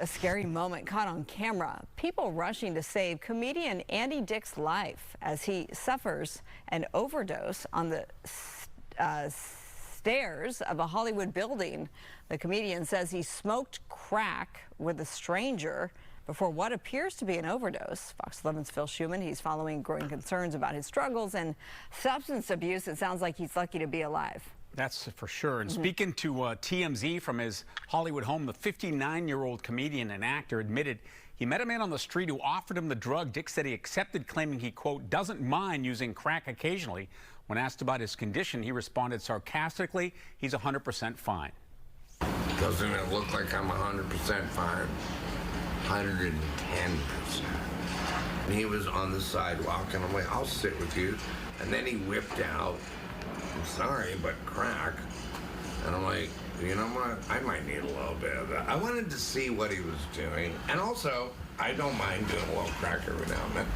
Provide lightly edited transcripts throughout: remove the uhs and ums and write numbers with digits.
A scary moment caught on camera. People rushing to save comedian Andy Dick's life as he suffers an overdose on the stairs of a Hollywood building. The comedian says he smoked crack with a stranger before what appears to be an overdose. Fox 11's Phil Schuman, he's following growing concerns about his struggles and substance abuse. It sounds like he's lucky to be alive. That's for sure. And speaking to TMZ from his Hollywood home, the 59-year-old comedian and actor admitted he met a man on the street who offered him the drug. Dick said he accepted, claiming he, quote, doesn't mind using crack occasionally. When asked about his condition, he responded sarcastically, he's 100% fine. Doesn't it look like I'm 100% fine? 110%. And he was on the sidewalk, and I'm like, I'll sit with you. And then he whipped out, I'm sorry, but crack. And I'm like, you know what? I might need a little bit of that. I wanted to see what he was doing. And also, I don't mind doing a little crack every now and then.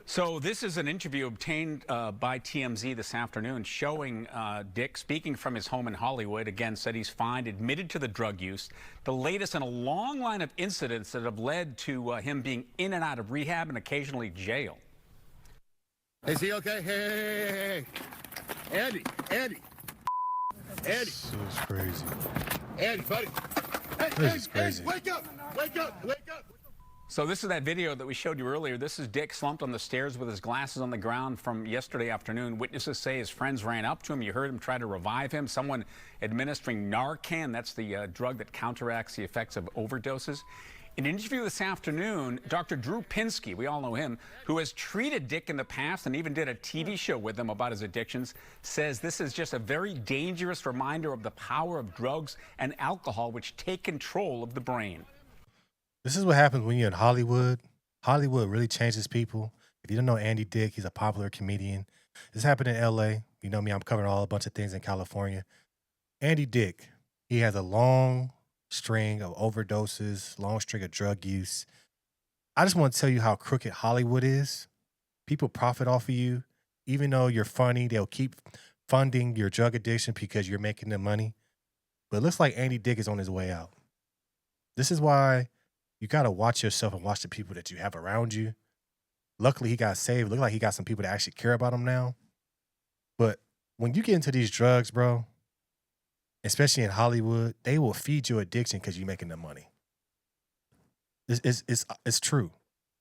So this is an interview obtained by TMZ this afternoon showing Dick speaking from his home in Hollywood. Again, said he's fine, admitted to the drug use, the latest in a long line of incidents that have led to him being in and out of rehab and occasionally jail. Is he okay? Hey. Andy. This is crazy. Andy, buddy. This is crazy. Wake up. So this is that video that we showed you earlier. This is Dick slumped on the stairs with his glasses on the ground from yesterday afternoon. Witnesses say his friends ran up to him. You heard him try to revive him. Someone administering Narcan, that's the drug that counteracts the effects of overdoses. In an interview this afternoon, Dr. Drew Pinsky, we all know him, who has treated Dick in the past and even did a TV show with him about his addictions, says this is just a very dangerous reminder of the power of drugs and alcohol, which take control of the brain. This is what happens when you're in Hollywood. Hollywood really changes people. If you don't know Andy Dick, he's a popular comedian. This happened in L.A. You know me, I'm covering a bunch of things in California. Andy Dick, he has a long string of overdoses, long string of drug use. I just want to tell you how crooked Hollywood is. People profit off of you. Even though you're funny, they'll keep funding your drug addiction because you're making them money. But it looks like Andy Dick is on his way out. This is why you got to watch yourself and watch the people that you have around you. Luckily, he got saved. Look like he got some people that actually care about him now. But when you get into these drugs, bro, especially in Hollywood, they will feed you addiction because you're making them money. It's true.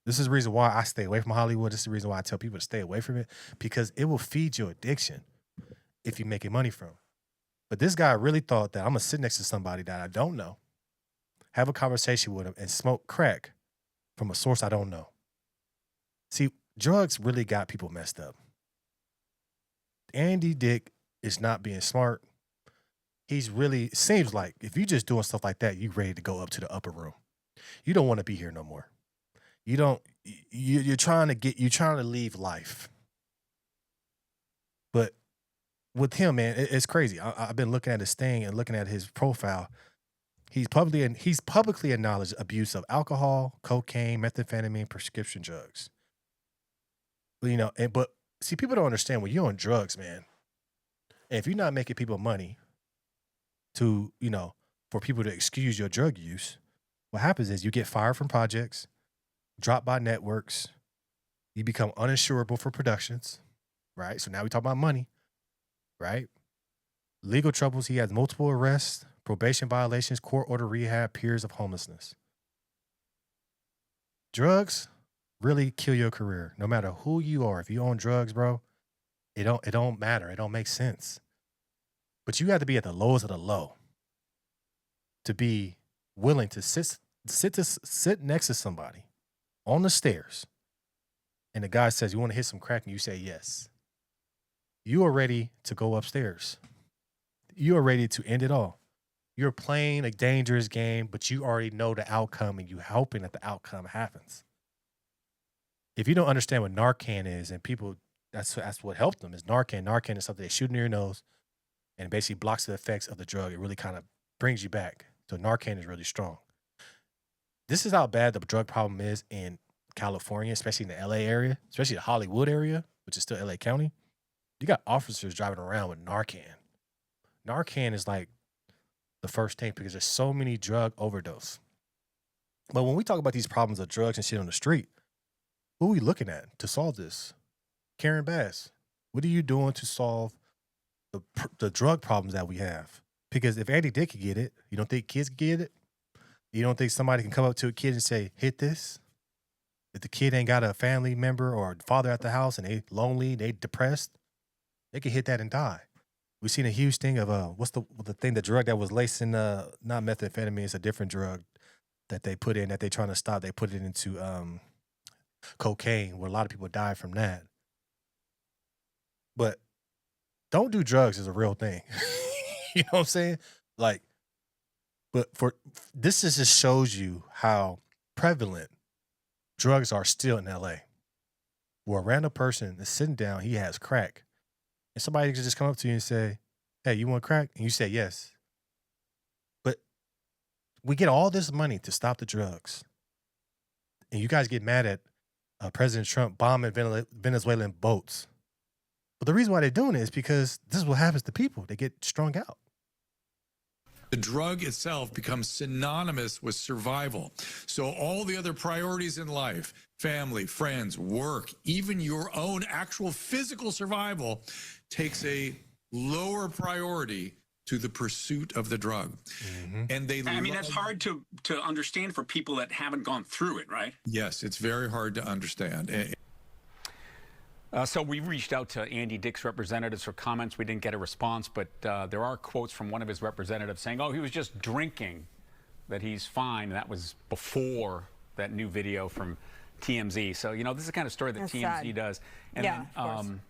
This is the reason why I stay away from Hollywood. This is the reason why I tell people to stay away from it, because it will feed you addiction if you're making money from it. But this guy really thought that I'm going to sit next to somebody that I don't know, have a conversation with him, and smoke crack from a source I don't know. See, drugs really got people messed up. Andy Dick is not being smart. He's really, seems like if you're just doing stuff like that, you're ready to go up to the upper room. You don't want to be here no more. You're trying to leave life. But with him, man, it's crazy. I've been looking at his thing and looking at his profile. He's publicly acknowledged abuse of alcohol, cocaine, methamphetamine, prescription drugs. But see, people don't understand when you're on drugs, man. And if you're not making people money to, for people to excuse your drug use, what happens is you get fired from projects, dropped by networks, you become uninsurable for productions, right? So now we talk about money, right? Legal troubles, he has multiple arrests, probation violations, court order rehab, periods of homelessness. Drugs really kill your career, no matter who you are. If you're on drugs, bro, it don't matter. It don't make sense. But you have to be at the lowest of the low to be willing to sit next to somebody on the stairs, and the guy says, you want to hit some crack, and you say yes. You are ready to go upstairs. You are ready to end it all. You're playing a dangerous game, but you already know the outcome, and you're hoping that the outcome happens. If you don't understand what Narcan is, and people, that's what helped them, is Narcan. Narcan is something they shoot in your nose, and it basically blocks the effects of the drug. It really kind of brings you back. So Narcan is really strong. This is how bad the drug problem is in California, especially in the LA area, especially the Hollywood area, which is still LA County. You got officers driving around with Narcan. Narcan is like the first thing because there's so many drug overdose. But when we talk about these problems of drugs and shit on the street, who are we looking at to solve this? Karen Bass, what are you doing to solve the drug problems that we have? Because if Andy Dick could get it, you don't think kids can get it? You don't think somebody can come up to a kid and say, hit this? If the kid ain't got a family member or a father at the house and they lonely, they depressed, they could hit that and die. We've seen a huge thing of what's the thing, the drug that was laced in not methamphetamine, it's a different drug that they put in that they trying to stop. They put it into cocaine, where a lot of people die from that. But don't do drugs is a real thing. You know what I'm saying? Like, but this just shows you how prevalent drugs are still in LA. Where a random person is sitting down, he has crack. And somebody can just come up to you and say, hey, you want crack? And you say yes. But we get all this money to stop the drugs. And you guys get mad at President Trump bombing Venezuelan boats. But the reason why they're doing it is because this is what happens to people. They get strung out. The drug itself becomes synonymous with survival. So all the other priorities in life, family, friends, work, even your own actual physical survival takes a lower priority to the pursuit of the drug. Mm-hmm. And I mean, that's hard to understand for people that haven't gone through it, right? Yes, it's very hard to understand. So we reached out to Andy Dick's representatives for comments. We didn't get a response, but there are quotes from one of his representatives saying, oh, he was just drinking, that he's fine. That was before that new video from TMZ. So, you know, this is the kind of story that TMZ does. And yeah, then,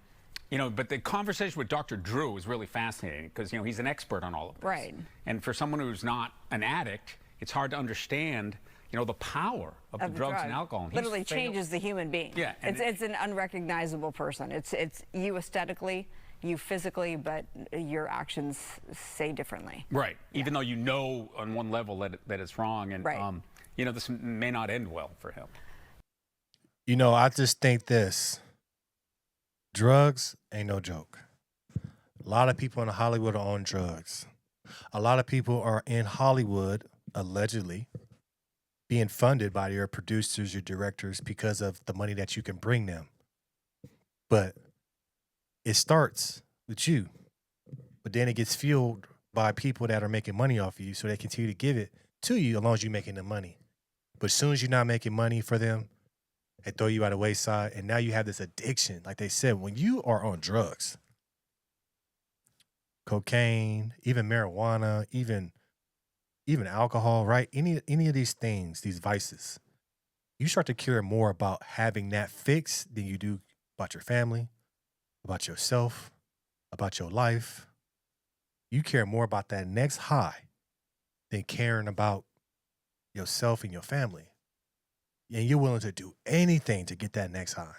you know, but the conversation with Dr. Drew is really fascinating because, you know, he's an expert on all of this. Right. And for someone who's not an addict, it's hard to understand, you know, the power of the drugs and alcohol. And literally changes the human being. Yeah. It's an unrecognizable person. It's you aesthetically, you physically, but your actions say differently. Right. Yeah. Even though you know on one level that it's wrong. And, right. You know, this may not end well for him. You know, I just think this. Drugs ain't no joke. A lot of people in Hollywood are on drugs. A lot of people are in Hollywood, allegedly, being funded by your producers, your directors, because of the money that you can bring them. But it starts with you. But then it gets fueled by people that are making money off of you, so they continue to give it to you as long as you're making the money. But as soon as you're not making money for them, they throw you by the wayside, and now you have this addiction. Like they said, when you are on drugs, cocaine, even marijuana, even alcohol, right? Any of these things, these vices, you start to care more about having that fix than you do about your family, about yourself, about your life. You care more about that next high than caring about yourself and your family. And you're willing to do anything to get that next high.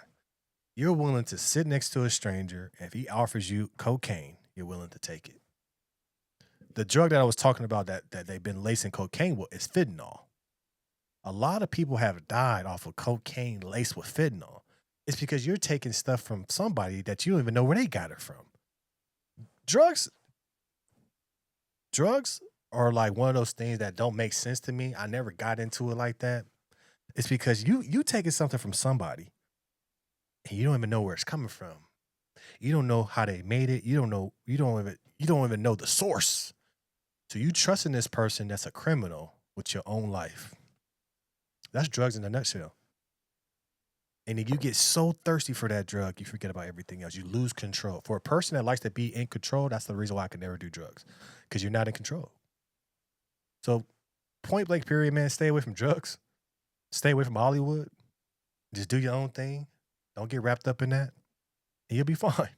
You're willing to sit next to a stranger, and if he offers you cocaine, you're willing to take it. The drug that I was talking about that they've been lacing cocaine with is fentanyl. A lot of people have died off of cocaine laced with fentanyl. It's because you're taking stuff from somebody that you don't even know where they got it from. Drugs are like one of those things that don't make sense to me. I never got into it like that. It's because you taking something from somebody and you don't even know where it's coming from. You don't know how they made it. You don't even know the source. So you trusting this person that's a criminal with your own life. That's drugs in a nutshell. And if you get so thirsty for that drug, you forget about everything else. You lose control. For a person that likes to be in control, that's the reason why I could never do drugs, because you're not in control. So point blank period, man, stay away from drugs. Stay away from Hollywood. Just do your own thing. Don't get wrapped up in that. And you'll be fine.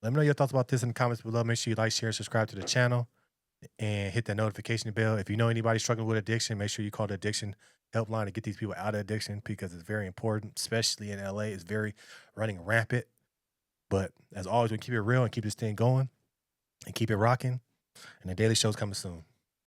Let me know your thoughts about this in the comments below. Make sure you like, share, subscribe to the channel, and hit that notification bell. If you know anybody struggling with addiction, make sure you call the addiction helpline to get these people out of addiction, because it's very important, especially in LA. It's very running rampant. But as always, we keep it real and keep this thing going and keep it rocking. And the Daily Show's coming soon.